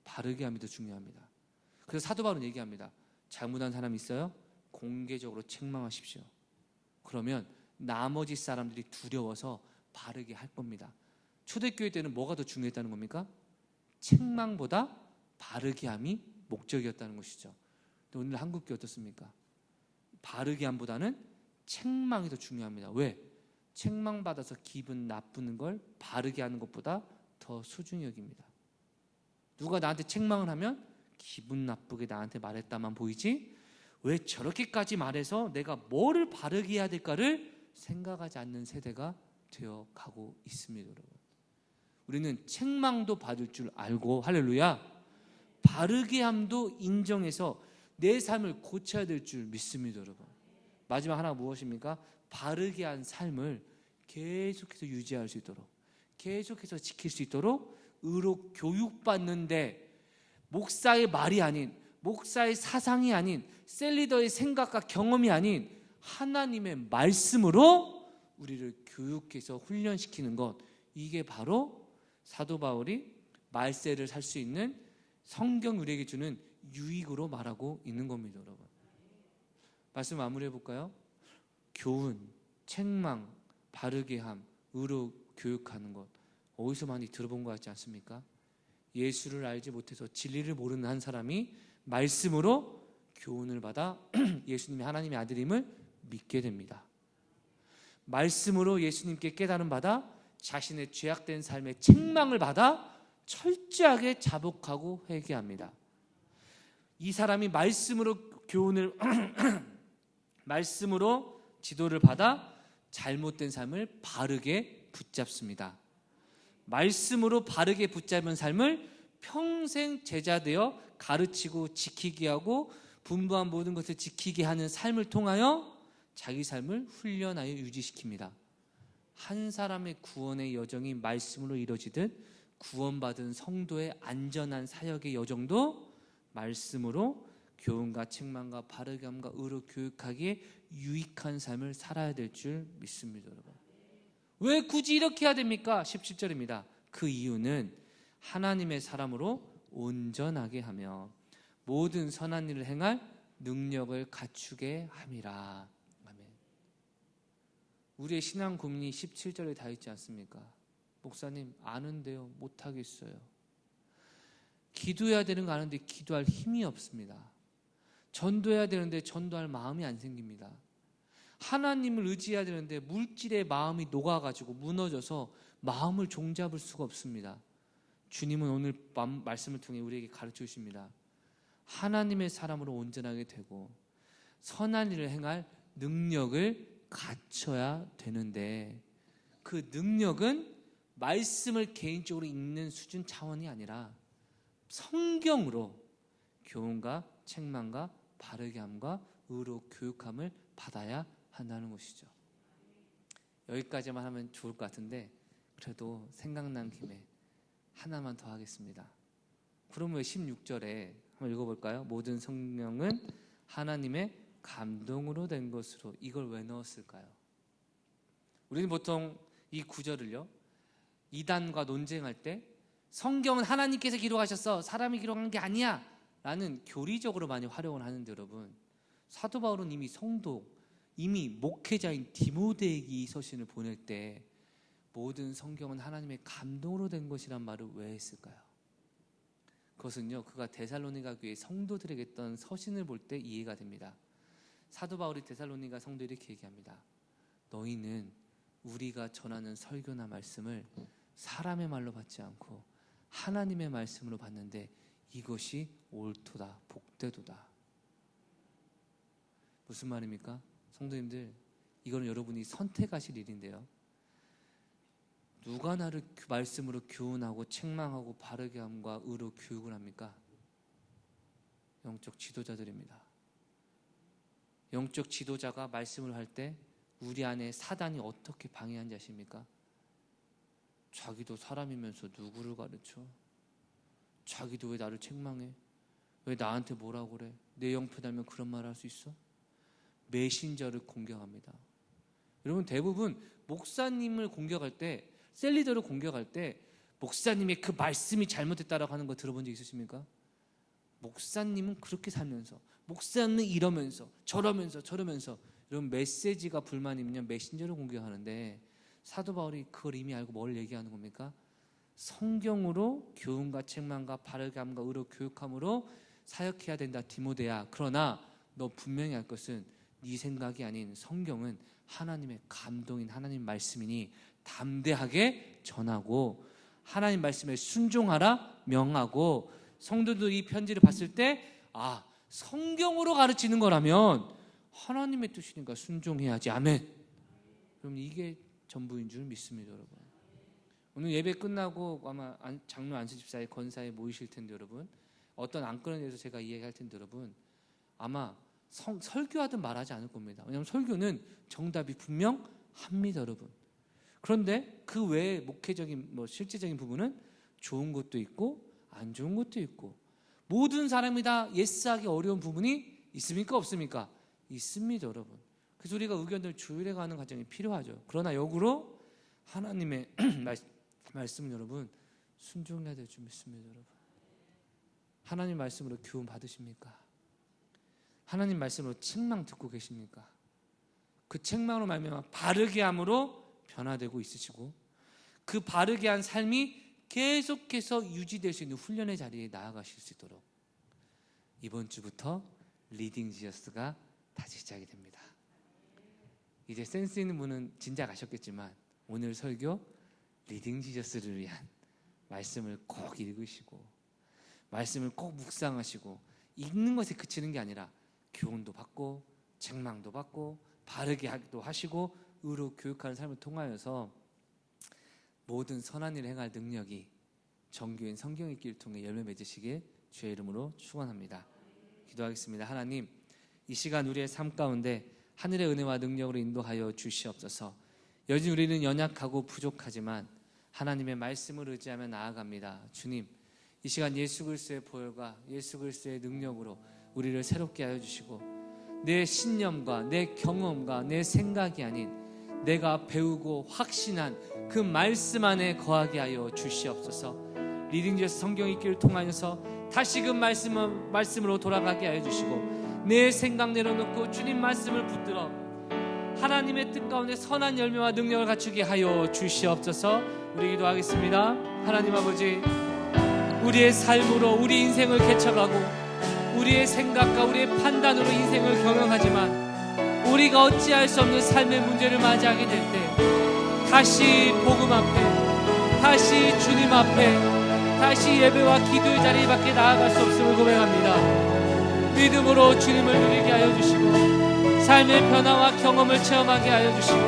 바르게 함이 더 중요합니다. 그래서 사도 바울은 얘기합니다. 잘못한 사람 있어요? 공개적으로 책망하십시오. 그러면 나머지 사람들이 두려워서 바르게 할 겁니다. 초대교회 때는 뭐가 더 중요했다는 겁니까? 책망보다 바르게 함이 목적이었다는 것이죠. 근데 오늘 한국교회 어떻습니까? 바르게 함보다는 책망이 더 중요합니다. 왜? 책망받아서 기분 나쁘는 걸 바르게 하는 것보다 더 소중히 여깁니다. 누가 나한테 책망을 하면 기분 나쁘게 나한테 말했다만 보이지 왜 저렇게까지 말해서 내가 뭐를 바르게 해야 될까를 생각하지 않는 세대가 되어가고 있습니다, 여러분. 우리는 책망도 받을 줄 알고, 할렐루야, 바르게 함도 인정해서 내 삶을 고쳐야 될 줄 믿습니다, 여러분. 마지막 하나가 무엇입니까? 바르게 한 삶을 계속해서 유지할 수 있도록, 계속해서 지킬 수 있도록 의로 교육받는데 목사의 말이 아닌, 목사의 사상이 아닌, 셀리더의 생각과 경험이 아닌 하나님의 말씀으로 우리를 교육해서 훈련시키는 것, 이게 바로 사도 바울이 말세를 살 수 있는 성경 우리에게 주는 유익으로 말하고 있는 겁니다, 여러분. 말씀 마무리해 볼까요? 교훈, 책망, 바르게 함, 의로 교육하는 것, 어디서 많이 들어본 것 같지 않습니까? 예수를 알지 못해서 진리를 모르는 한 사람이 말씀으로 교훈을 받아 예수님이 하나님의 아들임을 믿게 됩니다. 말씀으로 예수님께 깨달음 받아 자신의 죄악된 삶의 책망을 받아 철저하게 자복하고 회개합니다. 이 사람이 말씀으로 교훈을 말씀으로 지도를 받아 잘못된 삶을 바르게 붙잡습니다. 말씀으로 바르게 붙잡은 삶을 평생 제자되어 가르치고 지키게 하고 분부한 모든 것을 지키게 하는 삶을 통하여 자기 삶을 훈련하여 유지시킵니다. 한 사람의 구원의 여정이 말씀으로 이루어지듯 구원받은 성도의 안전한 사역의 여정도 말씀으로 교훈과 책망과 바르게 함과 의로 교육하기에 유익한 삶을 살아야 될 줄 믿습니다. 여러분, 왜 굳이 이렇게 해야 됩니까? 17절입니다. 그 이유는 하나님의 사람으로 온전하게 하며 모든 선한 일을 행할 능력을 갖추게 함이라. 아멘. 우리의 신앙 고민이 17절에 다 있지 않습니까? 목사님, 아는데요, 못하겠어요. 기도해야 되는 거 아는데 기도할 힘이 없습니다. 전도해야 되는데 전도할 마음이 안 생깁니다. 하나님을 의지해야 되는데 물질의 마음이 녹아가지고 무너져서 마음을 종잡을 수가 없습니다. 주님은 오늘 말씀을 통해 우리에게 가르쳐 주십니다. 하나님의 사람으로 온전하게 되고 선한 일을 행할 능력을 갖춰야 되는데, 그 능력은 말씀을 개인적으로 읽는 수준 차원이 아니라 성경으로 교훈과 책망과 바르게 함과 의로 교육함을 받아야 한다는 것이죠. 여기까지만 하면 좋을 것 같은데 그래도 생각난 김에 하나만 더 하겠습니다. 그러면 16절에 한번 읽어볼까요? 모든 성령은 하나님의 감동으로 된 것으로. 이걸 왜 넣었을까요? 우리는 보통 이 구절을요, 이단과 논쟁할 때 성경은 하나님께서 기록하셨어, 사람이 기록한 게 아니야 라는 교리적으로 많이 활용을 하는데, 여러분, 사도 바울은 이미 성도, 이미 목회자인 디모데에게 이 서신을 보낼 때 모든 성경은 하나님의 감동으로 된 것이란 말을 왜 했을까요? 그것은요, 그가 데살로니가 교회 성도들에게 했던 서신을 볼 때 이해가 됩니다. 사도 바울이 데살로니가 성도들에게 이렇게 얘기합니다. 너희는 우리가 전하는 설교나 말씀을 사람의 말로 받지 않고 하나님의 말씀으로 받는데 이것이 옳도다, 복되도다. 무슨 말입니까? 성도님들, 이거는 여러분이 선택하실 일인데요, 누가 나를 말씀으로 교훈하고 책망하고 바르게 함과 의로 교육을 합니까? 영적 지도자들입니다. 영적 지도자가 말씀을 할 때 우리 안에 사단이 어떻게 방해한지 아십니까? 자기도 사람이면서 누구를 가르쳐? 자기도 왜 나를 책망해? 왜 나한테 뭐라고 그래? 내 형편 알면 그런 말 할 수 있어? 메신저를 공격합니다. 여러분, 대부분 목사님을 공격할 때, 셀리더를 공격할 때 목사님의 그 말씀이 잘못됐다라고 하는 거 들어본 적 있으십니까? 목사님은 그렇게 살면서, 목사님은 이러면서 저러면서 이런 메시지가 불만이면 메신저를 공격하는데, 사도 바울이 그걸 이미 알고 뭘 얘기하는 겁니까? 성경으로 교훈과 책망과 바르게 함과 의로 교육함으로 사역해야 된다, 디모데야. 그러나 너 분명히 알 것은 네 생각이 아닌 성경은 하나님의 감동인 하나님 말씀이니 담대하게 전하고 하나님 말씀에 순종하라 명하고, 성도들이 이 편지를 봤을 때 성경으로 가르치는 거라면 하나님의 뜻이니까 순종해야지. 아멘. 그럼 이게 전부인 줄 믿습니다, 여러분. 오늘 예배 끝나고 아마 장로 안수 집사의 권사에 모이실 텐데, 여러분, 어떤 안건에 대해서 제가 이야기할 텐데, 여러분, 아마 설교하든 말하지 않을 겁니다. 왜냐하면 설교는 정답이 분명합니다, 여러분. 그런데 그 외에 목회적인 실제적인 부분은 좋은 것도 있고 안 좋은 것도 있고, 모든 사람이 다 예스하기 어려운 부분이 있습니까, 없습니까? 있습니다, 여러분. 그래서 우리가 의견을 조율해가는 과정이 필요하죠. 그러나 역으로 하나님의 말씀은 여러분 순종해야 될 줄 믿습니다, 여러분. 하나님 말씀으로 교훈 받으십니까? 하나님 말씀으로 책망 듣고 계십니까? 그 책망으로 말미암아 바르게 함으로 변화되고 있으시고, 그 바르게 한 삶이 계속해서 유지될 수 있는 훈련의 자리에 나아가실 수 있도록 이번 주부터 리딩 지저스가 다시 시작이 됩니다. 이제 센스 있는 분은 진작 아셨겠지만 오늘 설교 리딩 지저스를 위한 말씀을 꼭 읽으시고 말씀을 꼭 묵상하시고, 읽는 것에 그치는 게 아니라 교훈도 받고 책망도 받고 바르게 하기도 하시고 의로 교육하는 삶을 통하여서 모든 선한 일을 행할 능력이 정교인 성경 읽기를 통해 열매 맺으시길 주의 이름으로 축원합니다. 기도하겠습니다. 하나님, 이 시간 우리의 삶 가운데 하늘의 은혜와 능력으로 인도하여 주시옵소서. 여전히 우리는 연약하고 부족하지만 하나님의 말씀을 의지하며 나아갑니다. 주님, 이 시간 예수 그리스도의 보혈과 예수 그리스도의 능력으로 우리를 새롭게 하여 주시고 내 신념과 내 경험과 내 생각이 아닌 내가 배우고 확신한 그 말씀 안에 거하게 하여 주시옵소서. 리딩제에서 성경 읽기를 통하여서 다시금 말씀으로 돌아가게 하여 주시고 내 생각 내려놓고 주님 말씀을 붙들어 하나님의 뜻 가운데 선한 열매와 능력을 갖추게 하여 주시옵소서. 우리 기도하겠습니다. 하나님 아버지, 우리의 삶으로 우리 인생을 개척하고 우리의 생각과 우리의 판단으로 인생을 경영하지만 우리가 어찌할 수 없는 삶의 문제를 맞이하게 될 때 다시 복음 앞에, 다시 주님 앞에, 다시 예배와 기도의 자리 밖에 나아갈 수 없음을 고백합니다. 믿음으로 주님을 누리게 하여 주시고 삶의 변화와 경험을 체험하게 하여 주시고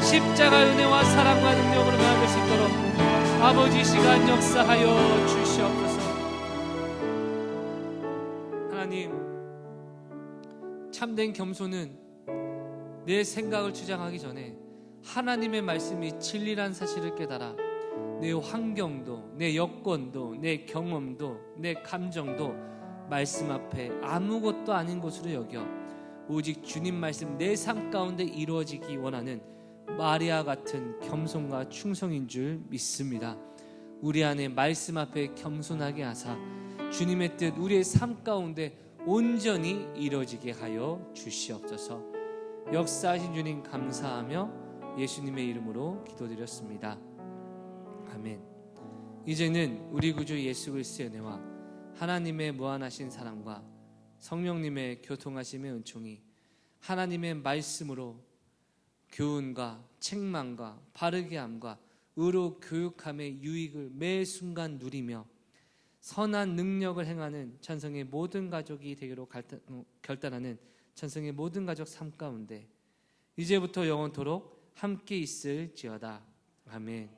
십자가 은혜와 사랑과 능력으로 나아갈 수 있도록 아버지 시간 역사하여 주시옵소서. 하나님, 참된 겸손은 내 생각을 주장하기 전에 하나님의 말씀이 진리란 사실을 깨달아 내 환경도, 내 여건도, 내 경험도, 내 감정도 말씀 앞에 아무것도 아닌 것으로 여겨 오직 주님 말씀 내 삶 가운데 이루어지기 원하는 마리아 같은 겸손과 충성인 줄 믿습니다. 우리 안에 말씀 앞에 겸손하게 하사 주님의 뜻 우리의 삶 가운데 온전히 이루어지게 하여 주시옵소서. 역사하신 주님 감사하며 예수님의 이름으로 기도드렸습니다. 아멘. 이제는 우리 구주 예수 그리스도의 은혜와 하나님의 무한하신 사랑과 성령님의 교통하심의 은총이 하나님의 말씀으로 교훈과 책망과 바르게 함과 의로 교육함의 유익을 매 순간 누리며 선한 능력을 행하는 천성의 모든 가족이 되기로 결단하는 천성의 모든 가족 삶 가운데 이제부터 영원토록 함께 있을지어다. 아멘.